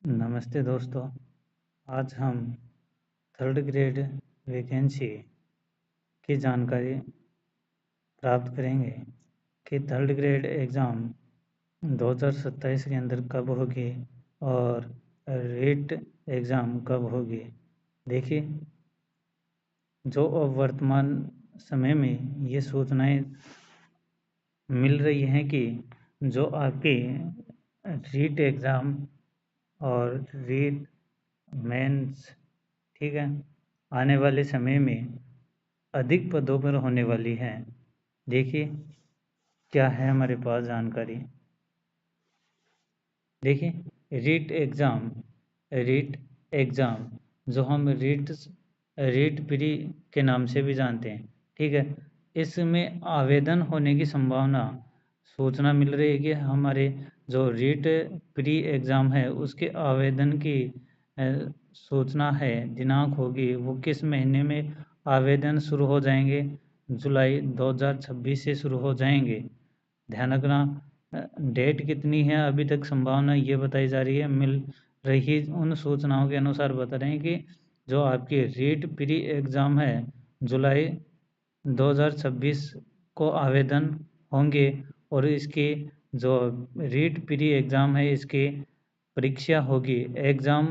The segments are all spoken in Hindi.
नमस्ते दोस्तों। आज हम थर्ड ग्रेड वैकेंसी की जानकारी प्राप्त करेंगे कि थर्ड ग्रेड एग्ज़ाम 2027 के अंदर कब होगी और रीट एग्ज़ाम कब होगी। देखिए, जो अब वर्तमान समय में ये सूचनाएं मिल रही हैं कि जो आपकी रीट एग्ज़ाम और रीट मेंस, ठीक है, आने वाले समय में अधिक पदों पर होने वाली है। देखिए क्या है हमारे पास जानकारी। देखिए, रीट एग्ज़ाम जो हम रीट प्री के नाम से भी जानते हैं, ठीक है, इसमें आवेदन होने की संभावना सूचना मिल रही है कि हमारे जो रीट प्री एग्ज़ाम है उसके आवेदन की सूचना है, दिनांक होगी, वो किस महीने में आवेदन शुरू हो जाएंगे। जुलाई 2026 से शुरू हो जाएंगे। ध्यान रखना, डेट कितनी है अभी तक संभावना ये बताई जा रही है, मिल रही उन सूचनाओं के अनुसार बता रहे हैं कि जो आपकी रीट प्री एग्ज़ाम है जुलाई 2026 को आवेदन होंगे और इसकी जो रीट प्री एग्ज़ाम है इसकी परीक्षा होगी। एग्ज़ाम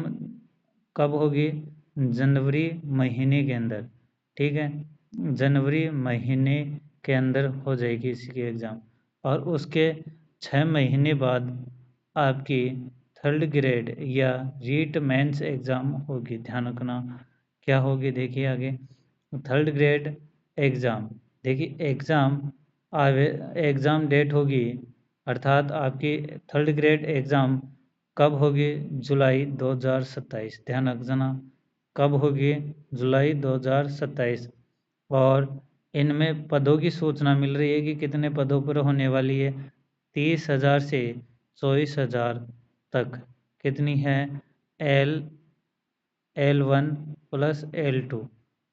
कब होगी? जनवरी महीने के अंदर, ठीक है, जनवरी महीने के अंदर हो जाएगी इसकी एग्ज़ाम। और उसके 6 महीने बाद आपकी थर्ड ग्रेड या रीट मेंस एग्ज़ाम होगी। ध्यान रखना क्या होगी। देखिए आगे थर्ड ग्रेड एग्ज़ाम, देखिए एग्ज़ाम डेट होगी, अर्थात आपकी थर्ड ग्रेड एग्ज़ाम कब होगी? जुलाई 2027। ध्यान रखना कब होगी? जुलाई 2027। और इनमें पदों की सूचना मिल रही है कि कितने पदों पर होने वाली है। 30,000 से 24,000 तक कितनी है? L1 प्लस L2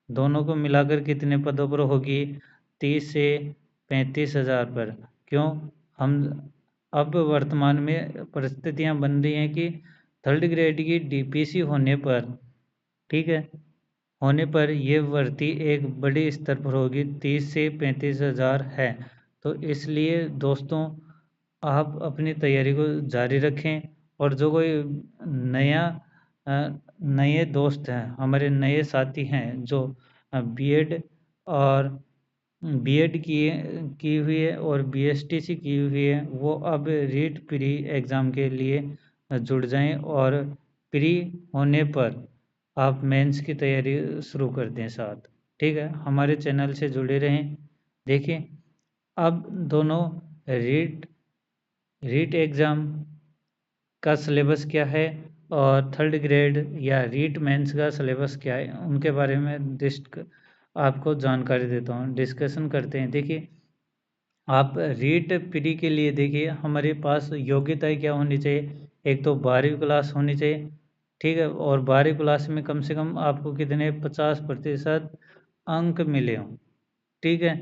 दोनों को मिलाकर कितने पदों पर होगी? 30 से 35,000 पर। क्यों? हम अब वर्तमान में परिस्थितियां बन रही हैं कि थर्ड ग्रेड की DPC होने पर, ठीक है, होने पर ये भर्ती एक बड़े स्तर पर होगी, 30 से 35,000 है। तो इसलिए दोस्तों आप अपनी तैयारी को जारी रखें। और जो कोई नया नए दोस्त हैं, हमारे नए साथी हैं जो बीएड और बीएड की हुई है और BSTC की हुई है, वो अब रीट प्री एग्ज़ाम के लिए जुड़ जाएं और प्री होने पर आप मेंस की तैयारी शुरू कर दें साथ। ठीक है, हमारे चैनल से जुड़े रहें। देखिए अब दोनों रीट एग्ज़ाम का सिलेबस क्या है और थर्ड ग्रेड या रीट मेंस का सिलेबस क्या है, उनके बारे में आपको जानकारी देता हूँ, डिस्कशन करते हैं। देखिए आप रीट प्री के लिए देखिए हमारे पास योग्यताएं क्या होनी चाहिए। एक तो 12वीं क्लास होनी चाहिए, ठीक है, और 12वीं क्लास में कम से कम आपको कितने 50% अंक मिले हों, ठीक है।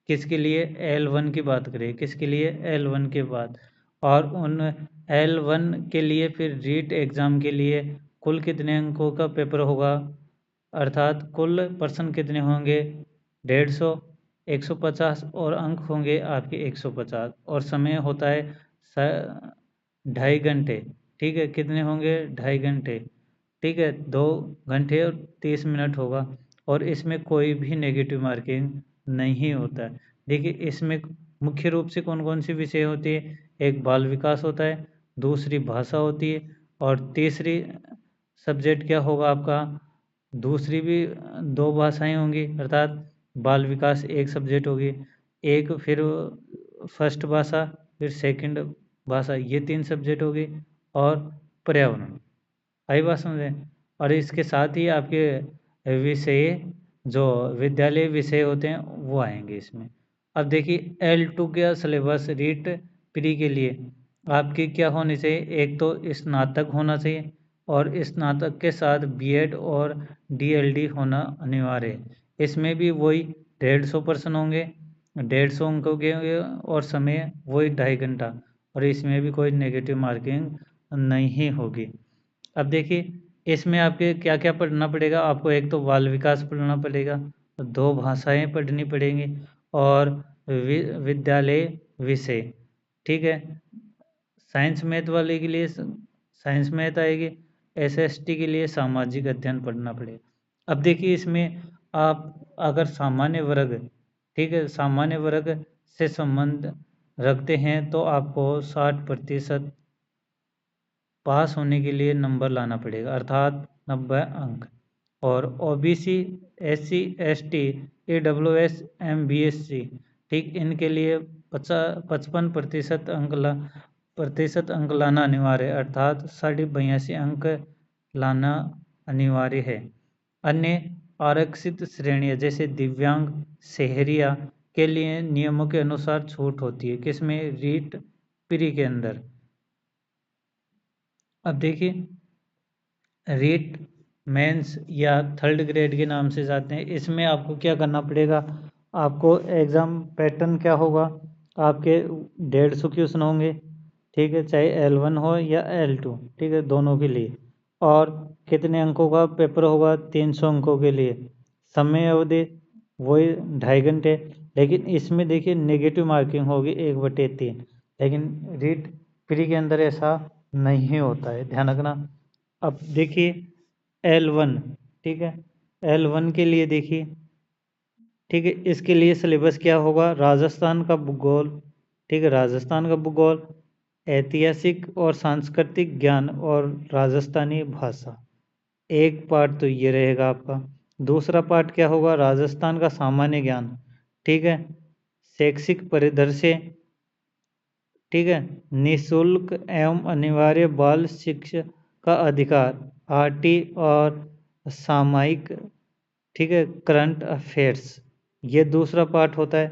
किसके लिए? L1 की बात करें, किसके लिए? L1 के बाद। और उन L1 के लिए फिर रीट एग्ज़ाम के लिए कुल कितने अंकों का पेपर होगा, अर्थात कुल पर्सन कितने होंगे? 150, 150 और अंक होंगे आपके 150 और समय होता है 2.5 घंटे, ठीक है। कितने होंगे? 2.5 घंटे, ठीक है, 2 घंटे और 30 मिनट होगा। और इसमें कोई भी नेगेटिव मार्किंग नहीं होता है। देखिए इसमें मुख्य रूप से कौन कौन सी विषय होती है? एक बाल विकास होता है, दूसरी भाषा होती है और तीसरी सब्जेक्ट क्या होगा आपका? दूसरी भी 2 भाषाएं होंगी, अर्थात बाल विकास एक सब्जेक्ट होगी, एक फिर फर्स्ट भाषा, फिर सेकंड भाषा, ये 3 सब्जेक्ट होगी। और पर्यावरण, आई बात समझे। और इसके साथ ही आपके विषय जो विद्यालय विषय होते हैं वो आएंगे इसमें। अब देखिए L2 का सिलेबस रीट प्री के लिए आपकी क्या होनी चाहिए? एक तो स्नातक होना चाहिए और स्नातक के साथ बीएड और DLD होना अनिवार्य है। इसमें भी वही 150 होंगे, 150 अंकों के होंगे और समय वही 2.5 घंटा, और इसमें भी कोई नेगेटिव मार्किंग नहीं होगी। अब देखिए इसमें आपके क्या क्या पढ़ना पड़ेगा आपको। एक तो बाल विकास पढ़ना पड़ेगा, 2 भाषाएं पढ़नी पड़ेंगी और विद्यालय विषय। ठीक है। साइंस मैथ वाले के लिए साइंस मैथ आएगी, एसएसटी के लिए सामाजिक अध्ययन पढ़ना पड़ेगा। अब देखिए इसमें आप अगर सामान्य वर्ग, ठीक है, सामान्य वर्ग से संबंध रखते हैं तो आपको 60% पास होने के लिए नंबर लाना पड़ेगा, अर्थात 90 अंक। और OBC, SC, ST, EWS, MBSC, ठीक, इनके लिए 55% अंक लाना अनिवार्य है, अर्थात 82 अंक लाना अनिवार्य है। अन्य आरक्षित श्रेणियां जैसे दिव्यांग, शहरिया के लिए नियमों के अनुसार छूट होती है, किसमें, रीट प्री के अंदर। अब देखिए रीट मेंस या थर्ड ग्रेड के नाम से जाते हैं, इसमें आपको क्या करना पड़ेगा, आपको एग्ज़ाम पैटर्न क्या होगा, आपके 150 क्वेश्चन होंगे, ठीक है, चाहे L1 हो या L2, ठीक है, दोनों के लिए। और कितने अंकों का पेपर होगा, 300 अंकों के लिए। समय अवधि वही 2.5 घंटे। लेकिन इसमें देखिए नेगेटिव मार्किंग होगी 1/3, लेकिन रीट प्री के अंदर ऐसा नहीं होता है, ध्यान रखना। अब देखिए L1, ठीक है, L1 के लिए देखिए, ठीक है, इसके लिए सिलेबस क्या होगा, राजस्थान का भूगोल, ठीक है, राजस्थान का भूगोल, ऐतिहासिक और सांस्कृतिक ज्ञान और राजस्थानी भाषा। एक पार्ट तो ये रहेगा आपका। दूसरा पार्ट क्या होगा, राजस्थान का सामान्य ज्ञान, ठीक है, शैक्षिक परिदृश्य, ठीक है, निःशुल्क एवं अनिवार्य बाल शिक्षा का अधिकार, आरटी और सामयिक, ठीक है, करंट अफेयर्स, ये दूसरा पार्ट होता है।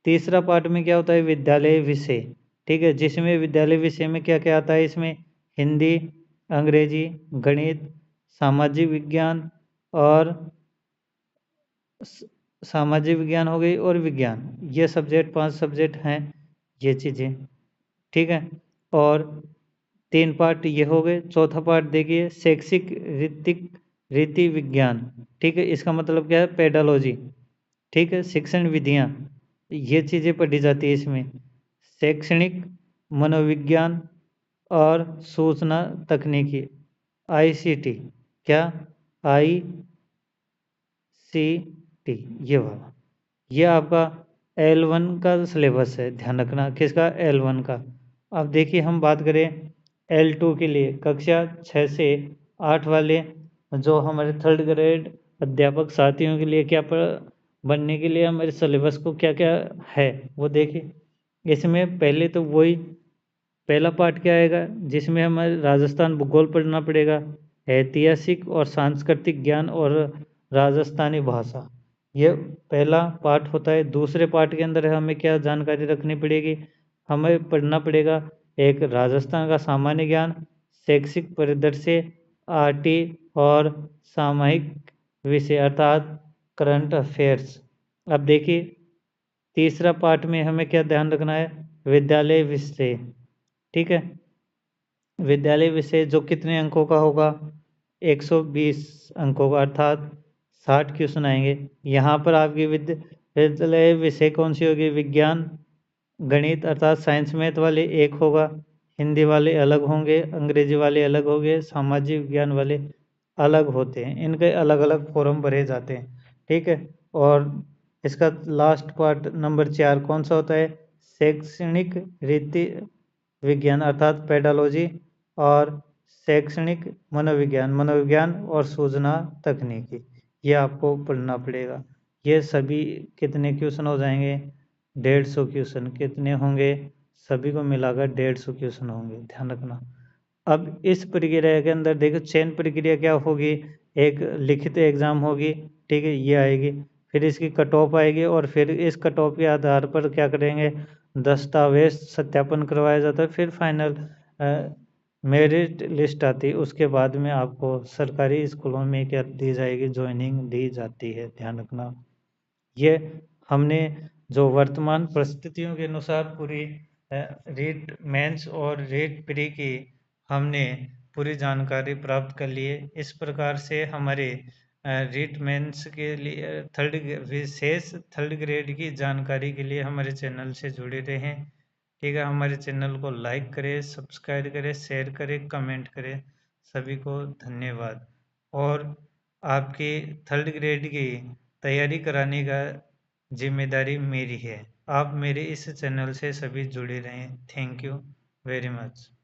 तीसरा पार्ट में क्या होता है, विद्यालय विषय, ठीक है, जिसमें विद्यालय विषय में क्या क्या आता है, इसमें हिंदी, अंग्रेजी, गणित, सामाजिक विज्ञान और सामाजिक विज्ञान हो गई और विज्ञान, ये सब्जेक्ट 5 सब्जेक्ट हैं, ये चीज़ें, ठीक है। और 3 पार्ट ये हो गए। चौथा पार्ट देखिए शैक्षिक रीति विज्ञान, ठीक है, इसका मतलब क्या है, पेडालॉजी, ठीक है, शिक्षण विधियाँ, ये चीज़ें पढ़ी जाती है इसमें। शैक्षणिक मनोविज्ञान और सूचना तकनीकी, आईसीटी, क्या, आईसीटी, ये वाला, ये आपका L1 का सिलेबस है, ध्यान रखना, किसका, L1 का। अब देखिए हम बात करें L2 के लिए, कक्षा 6 से 8 वाले जो हमारे थर्ड ग्रेड अध्यापक साथियों के लिए क्या बनने के लिए हमारे सिलेबस को क्या क्या है वो देखिए। इसमें पहले तो वही पहला पार्ट क्या आएगा, जिसमें हमें राजस्थान भूगोल पढ़ना पड़ेगा, ऐतिहासिक और सांस्कृतिक ज्ञान और राजस्थानी भाषा, ये पहला पार्ट होता है। दूसरे पार्ट के अंदर हमें क्या जानकारी रखनी पड़ेगी, हमें पढ़ना पड़ेगा एक राजस्थान का सामान्य ज्ञान, शैक्षिक परिदृश्य, आरटी और सामयिक विषय अर्थात करंट अफेयर्स। अब देखिए तीसरा पार्ट में हमें क्या ध्यान रखना है, विद्यालय विषय, ठीक है, विद्यालय विषय जो कितने अंकों का होगा, 120 अंकों का, अर्थात 60 क्वेश्चन आएंगे। यहाँ पर आपकी विद्यालय विषय कौन सी होगी, विज्ञान, गणित अर्थात साइंस मैथ वाले एक होगा, हिंदी वाले अलग होंगे, अंग्रेजी वाले अलग होंगे, सामाजिक विज्ञान वाले अलग होते हैं, इनके अलग अलग फॉर्म भरे जाते हैं, ठीक है। और इसका लास्ट पार्ट नंबर 4 कौन सा होता है, शैक्षणिक रीति विज्ञान अर्थात पेडालॉजी और शैक्षणिक मनोविज्ञान और सूचना तकनीकी, ये आपको पढ़ना पड़ेगा। ये सभी कितने क्वेश्चन हो जाएंगे, 150 क्वेश्चन, कितने होंगे, सभी को मिलाकर 150 क्वेश्चन होंगे, ध्यान रखना। अब इस प्रक्रिया के अंदर देखो चयन प्रक्रिया क्या होगी, एक लिखित एग्जाम होगी, ठीक है, ये आएगी, फिर इसकी कट ऑफ आएगी और फिर इस कट ऑफ के आधार पर क्या करेंगे, दस्तावेज सत्यापन करवाया जाता है, फिर फाइनल मेरिट लिस्ट आती है, उसके बाद में आपको सरकारी स्कूलों में क्या दी जाएगी, ज्वाइनिंग दी जाती है, ध्यान रखना। ये हमने जो वर्तमान परिस्थितियों के अनुसार पूरी रीट मेंस और रीट प्री की हमने पूरी जानकारी प्राप्त कर लिए। इस प्रकार से हमारे रीट मेंस के लिए विशेष थर्ड ग्रेड की जानकारी के लिए हमारे चैनल से जुड़े रहें। ठीक है, हमारे चैनल को लाइक करें, सब्सक्राइब करें, शेयर करें, कमेंट करें। सभी को धन्यवाद। और आपकी थर्ड ग्रेड की तैयारी कराने का जिम्मेदारी मेरी है। आप मेरे इस चैनल से सभी जुड़े रहें। Thank you very much.